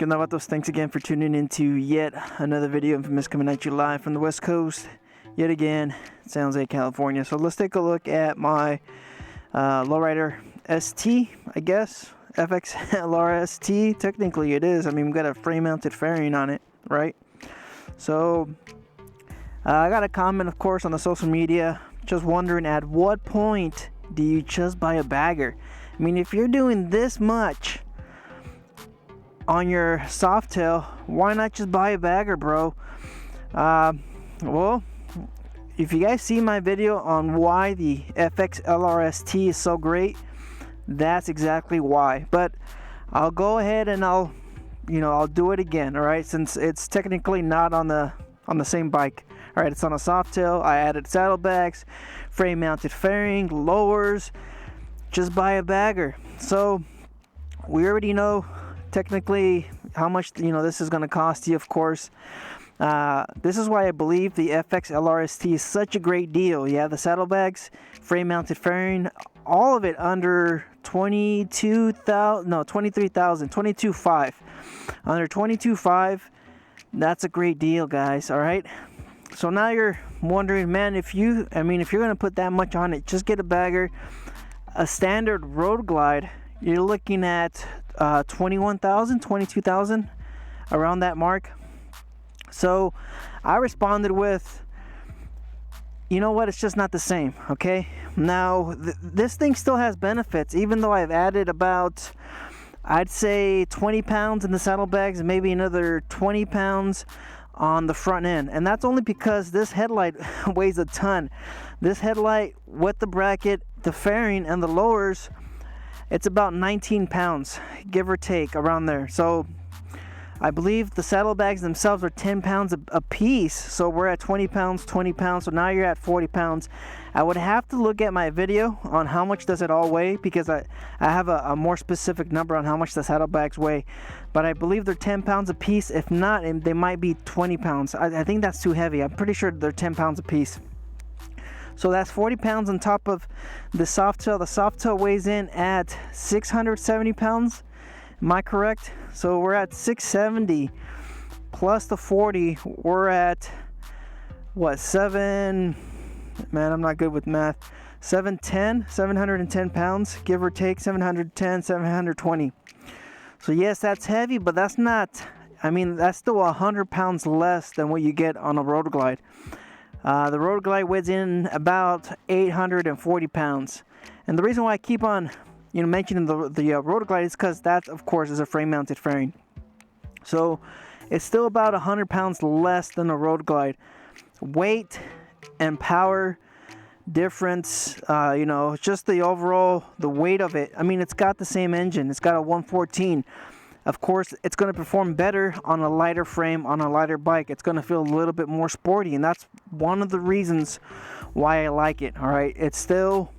Good Novatos, thanks again for tuning into yet another video. Infamous coming at you live from the West Coast, yet again, San Jose, California. So let's take a look at my lowrider ST, I guess, FXLRST. Technically it is. I mean, we've got a frame-mounted fairing on it, right? So I got a comment, of course, on the social media, just wondering at what point do you just buy a bagger? I mean, if you're doing this much on your softail, why not just buy a bagger, bro? Well, if you guys see my video on why the FXLRST is so great, that's exactly why. But I'll go ahead and I'll do it again, all right, since it's technically not on the same bike. All right, it's on a softail. I added saddlebags, frame mounted fairing, lowers. Just buy a bagger. So we already know technically how much this is going to cost you, of course. This is why I believe the FXLRST is such a great deal. Yeah, the saddlebags, frame mounted fairing, all of it under 22,000, no, 23,000, 22,500. Under 22,500, that's a great deal, guys. All right. So now you're wondering, man, if you're going to put that much on it, just get a bagger. A standard road glide, you're looking at 21,000, 22,000, around that mark. So I responded with, you know what, it's just not the same. Okay, now this thing still has benefits, even though I've added about, I'd say 20 pounds in the saddlebags and maybe another 20 pounds on the front end. And that's only because this headlight weighs a ton. This headlight with the bracket, the fairing, and the lowers, it's about 19 pounds, give or take, around there. So I believe the saddlebags themselves are 10 pounds a piece. So we're at 20 pounds, 20 pounds. So now you're at 40 pounds. I would have to look at my video on how much does it all weigh, because I have a more specific number on how much the saddlebags weigh. But I believe they're 10 pounds a piece. If not, they might be 20 pounds. I think that's too heavy. I'm pretty sure they're 10 pounds a piece. So that's 40 pounds on top of the softail. The softail weighs in at 670 pounds. Am I correct? So we're at 670 plus the 40. We're at what, 7? Man, I'm not good with math. 710 pounds, give or take. 710, 720. So yes, that's heavy, but that's not, that's still 100 pounds less than what you get on a road glide. The road glide weighs in about 840 pounds. And the reason why I keep on mentioning the road glide is because that, of course, is a frame mounted fairing. So it's still about 100 pounds less than a road glide. Weight and power difference, just the overall, the weight of it. It's got the same engine. It's got a 114. Of course, it's going to perform better on a lighter frame, on a lighter bike. It's going to feel a little bit more sporty, and that's one of the reasons why I like it. All right, it's still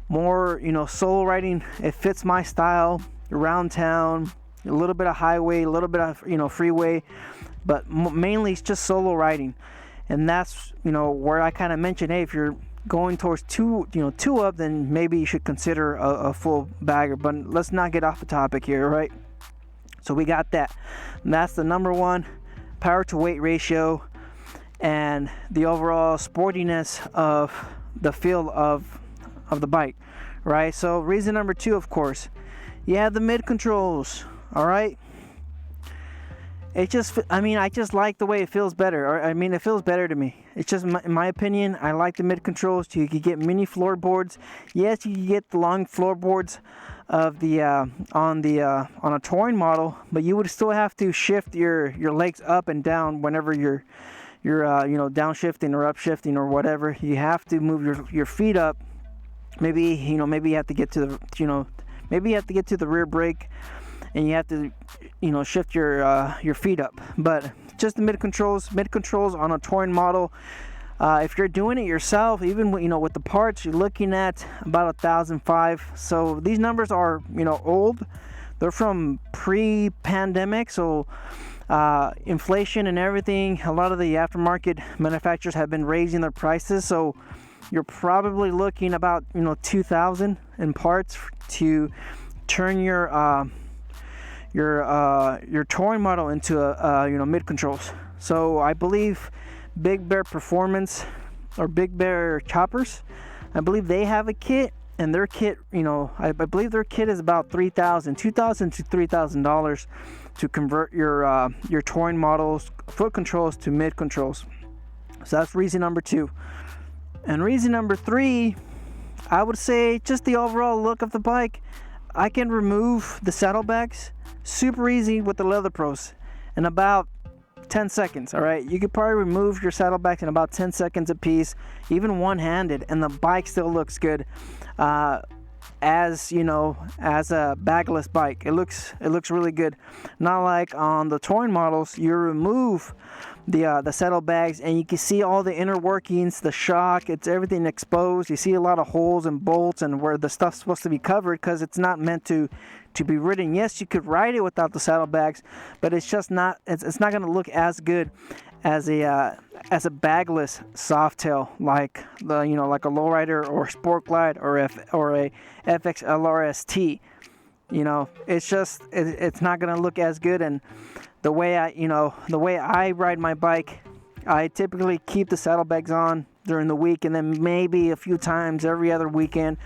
more, solo riding. It fits my style around town, a little bit of highway, a little bit of freeway, but mainly it's just solo riding. And that's where I kind of mentioned, hey, if you're going towards two up, then maybe you should consider a full bagger. But let's not get off the topic here, right? So we got that. And that's the number one, power to weight ratio, and the overall sportiness of the feel of the bike, right? So reason number two, of course, you have the mid controls. All right. It just, I just like the way it feels better. Or, it feels better to me. It's just, in my opinion, I like the mid controls. You can get mini floorboards. Yes, you can get the long floorboards of the on a touring model, but you would still have to shift your legs up and down whenever you're downshifting or upshifting or whatever. You have to move your feet up. Maybe you have to get to the rear brake, and you have to shift your feet up. But just the mid controls on a touring model. If you're doing it yourself, even with the parts, you're looking at about 1,005. So these numbers are old. They're from pre-pandemic. So inflation and everything, a lot of the aftermarket manufacturers have been raising their prices. So you're probably looking about 2,000 in parts to turn your your touring model into a mid controls. So I believe Big Bear Performance or Big Bear Choppers, I believe they have a kit, and their kit, I believe their kit is about $2,000 to $3,000 to convert your touring models foot controls to mid controls. So that's reason number 2. And reason number 3, I would say just the overall look of the bike. I can remove the saddlebags super easy with the Leather Pros in about 10 seconds. All right, you could probably remove your saddlebags in about 10 seconds a piece, even one-handed, and the bike still looks good. As a bagless bike, it looks really good. Not like on the touring models, you remove the saddlebags and you can see all the inner workings, the shock, it's everything exposed. You see a lot of holes and bolts and where the stuff's supposed to be covered, because it's not meant to be ridden. Yes, you could ride it without the saddlebags, but it's just not, it's not going to look as good as a bagless softail, like like a lowrider or sport glide or a FXLRST. It's not going to look as good. And the way I ride my bike, I typically keep the saddlebags on during the week, and then maybe a few times every other weekend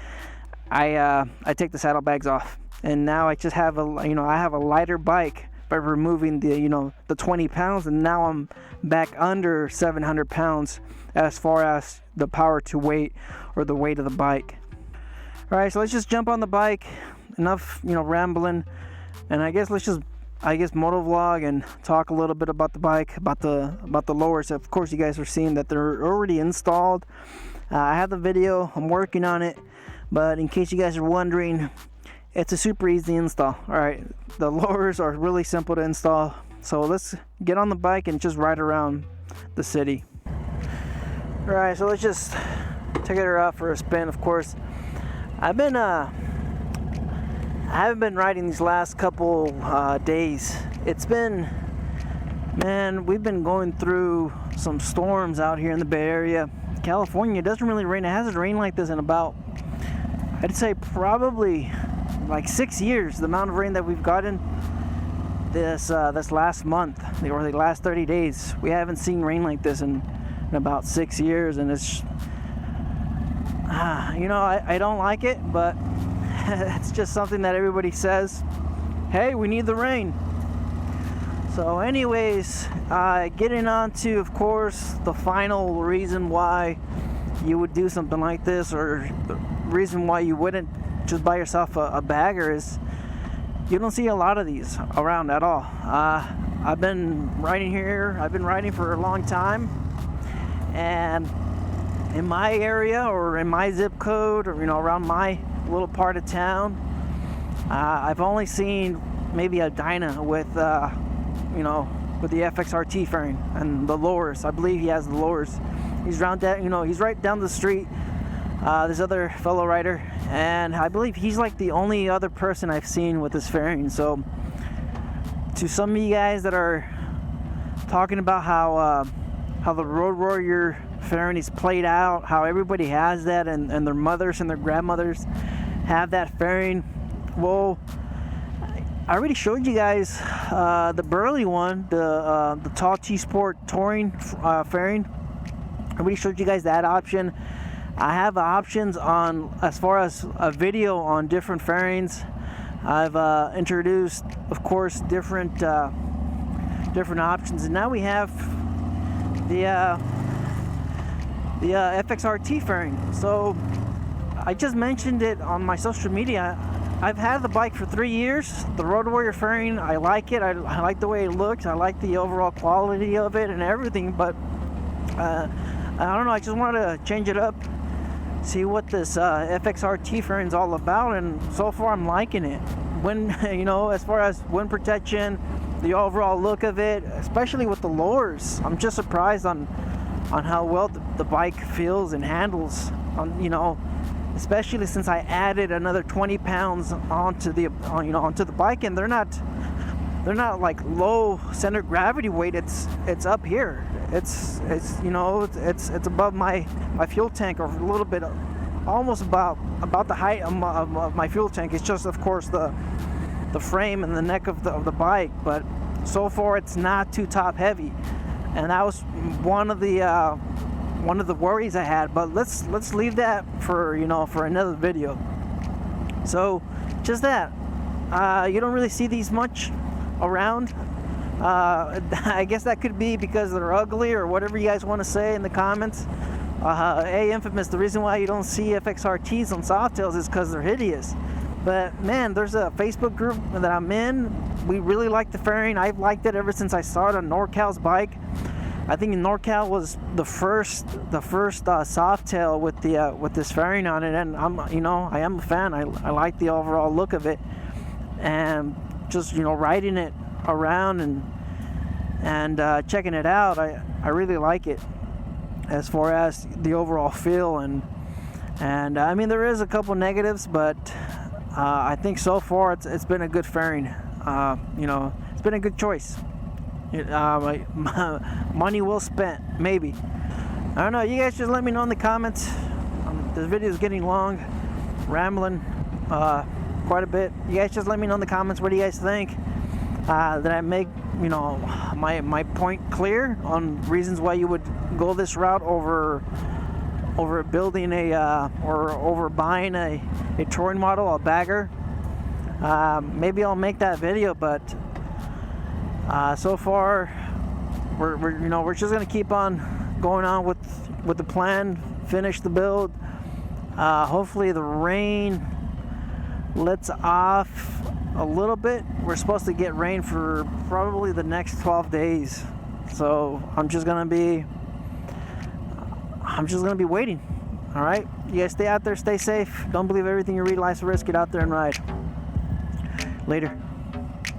I take the saddlebags off. And now I just have I have a lighter bike by removing the 20 pounds, and now I'm back under 700 pounds as far as the power to weight or the weight of the bike. All right, so let's just jump on the bike. Enough rambling, and I guess let's just motovlog and talk a little bit about the bike, about the lowers. Of course, you guys are seeing that they're already installed. I have the video, I'm working on it, but in case you guys are wondering, it's a super easy install. All right, the lowers are really simple to install. So let's get on the bike and just ride around the city. All right, so let's just take her out for a spin. Of course, I haven't been riding these last couple days. It's been, man, we've been going through some storms out here in the Bay Area. California, it doesn't really rain. It hasn't rained like this in about, I'd say probably like 6 years. The amount of rain that we've gotten this last month, or the last 30 days, we haven't seen rain like this in about 6 years, and it's I don't like it, but it's just something that everybody says, hey, we need the rain. So anyways, getting on to, of course, the final reason why you would do something like this, or the reason why you wouldn't just buy yourself a bagger, is you don't see a lot of these around at all. I've been riding here, I've been riding for a long time, and in my area or in my zip code, or around my little part of town, I've only seen maybe a Dyna with the FXRT fairing and the lowers. I believe he has the lowers. He's around that, he's right down the street. This other fellow rider, and I believe he's like the only other person I've seen with this fairing. So to some of you guys that are talking about how the Road Warrior fairing is played out, how everybody has that, and their mothers and their grandmothers have that fairing, well, I already showed you guys the Burley one, the Tall T Sport touring fairing. I already showed you guys that option. I have options on, as far as a video on different fairings. I've introduced, of course, different options, and now we have the FXRT fairing. So I just mentioned it on my social media. I've had the bike for 3 years, the Road Warrior fairing. I like it. I like the way it looks. I like the overall quality of it and everything, but I don't know, I just wanted to change it up, see what this FXRT fairing is all about, and so far I'm liking it. When as far as wind protection, the overall look of it, especially with the lowers, I'm just surprised on how well the bike feels and handles. Especially since I added another 20 pounds onto the bike, and they're not like low center of gravity weight. It's up here. It's above my fuel tank, or a little bit, almost about the height of my fuel tank. It's just, of course, the the frame and the neck of the bike, but so far it's not too top heavy, and that was one of the worries I had. But let's leave that for for another video. So just that, you don't really see these much around. I guess that could be because they're ugly or whatever you guys want to say in the comments. Hey Infamous, the reason why you don't see FXRTs on Softails is because they're hideous. But man, there's a Facebook group that I'm in. We really like the fairing. I've liked it ever since I saw it on NorCal's bike. I think NorCal was the first Softail with this fairing on it, and I am a fan. I like the overall look of it, and just riding it around and checking it out, I really like it as far as the overall feel, and I mean, there is a couple negatives, but I think so far it's been a good fairing. It's been a good choice. Money well spent, maybe. I don't know, you guys just let me know in the comments. This video is getting long, rambling quite a bit. You guys just let me know in the comments, what do you guys think? That I make my point clear on reasons why you would go this route over building or over buying a touring model, a bagger. Maybe I'll make that video, but so far we're just gonna keep on going on with the plan, finish the build. Hopefully the rain lets off a little bit. We're supposed to get rain for probably the next 12 days, so I'm just gonna be waiting. All right, you guys stay out there, stay safe, don't believe everything you read, life's a risk, get out there and ride. Later.